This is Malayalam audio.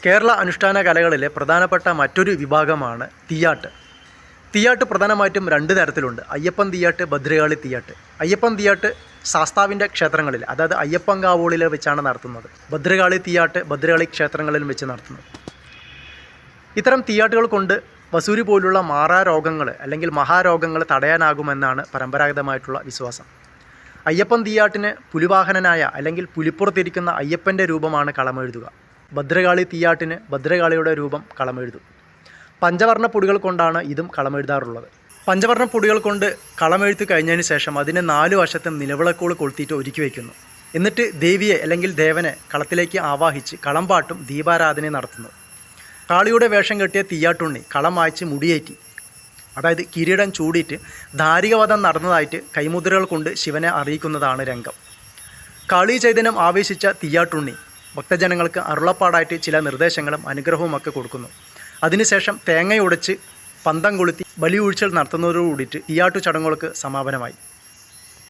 കേരള അനുഷ്ഠാന കലകളിലെ പ്രധാനപ്പെട്ട മറ്റൊരു വിഭാഗമാണ് തീയാട്ട്. തീയാട്ട് പ്രധാനമായിട്ടും രണ്ട് തരത്തിലുണ്ട്: അയ്യപ്പൻ തീയാട്ട്, ഭദ്രകാളി തീയാട്ട്. അയ്യപ്പൻ തീയാട്ട് ശാസ്താവിൻ്റെ ക്ഷേത്രങ്ങളിൽ, അതായത് അയ്യപ്പൻകാവോളിൽ വെച്ചാണ് നടത്തുന്നത്. ഭദ്രകാളി തീയാട്ട് ഭദ്രകാളി ക്ഷേത്രങ്ങളിലും വെച്ച് നടത്തുന്നത്. ഇത്തരം തീയാട്ടുകൾ കൊണ്ട് വസൂരി പോലുള്ള മാറാരോഗങ്ങൾ അല്ലെങ്കിൽ മഹാരോഗങ്ങൾ തടയാനാകുമെന്നാണ് പരമ്പരാഗതമായിട്ടുള്ള വിശ്വാസം. അയ്യപ്പൻ തീയാട്ടിന് പുലിവാഹനനായ അല്ലെങ്കിൽ പുലിപ്പുറത്തിരിക്കുന്ന അയ്യപ്പൻ്റെ രൂപമാണ് കളമെഴുതുക. ഭദ്രകാളി തീയാട്ടിന് ഭദ്രകാളിയുടെ രൂപം കളമെഴുതും. പഞ്ചവർണ്ണ പൊടികൾ കൊണ്ടാണ് ഇതും കളമെഴുതാറുള്ളത്. പഞ്ചവർണ്ണ പൊടികൾ കൊണ്ട് കളമെഴുത്ത് കഴിഞ്ഞതിന് ശേഷം അതിന് 4 വശത്തും നിലവിളക്കുകൾ കൊളുത്തിയിട്ട് ഒരുക്കി വയ്ക്കുന്നു. എന്നിട്ട് ദേവിയെ അല്ലെങ്കിൽ ദേവനെ കളത്തിലേക്ക് ആവാഹിച്ച് കളംപാട്ടും ദീപാരാധനയും നടത്തുന്നു. കാളിയുടെ വേഷം കെട്ടിയ തീയാട്ടുണ്ണി കളം വായിച്ച് മുടിയേറ്റി, അതായത് കിരീടം ചൂടിയിട്ട് ധാരികവധം നടന്നതായിട്ട് കൈമുദ്രകൾ കൊണ്ട് ശിവനെ അറിയിക്കുന്നതാണ് രംഗം. കാളി ചൈതന്യം ആവേശിച്ച തീയാട്ടുണ്ണി ഭക്തജനങ്ങൾക്ക് അരുളപ്പാടായിട്ട് ചില നിർദ്ദേശങ്ങളും അനുഗ്രഹവും ഒക്കെ കൊടുക്കുന്നു. അതിനുശേഷം തേങ്ങയുടച്ച് പന്തം കൊളുത്തി ബലിയൂഴ്ചകൾ നടത്തുന്നതോടുകൂടിയിട്ട് തീയാട്ടു ചടങ്ങുകൾക്ക് സമാപനമായി.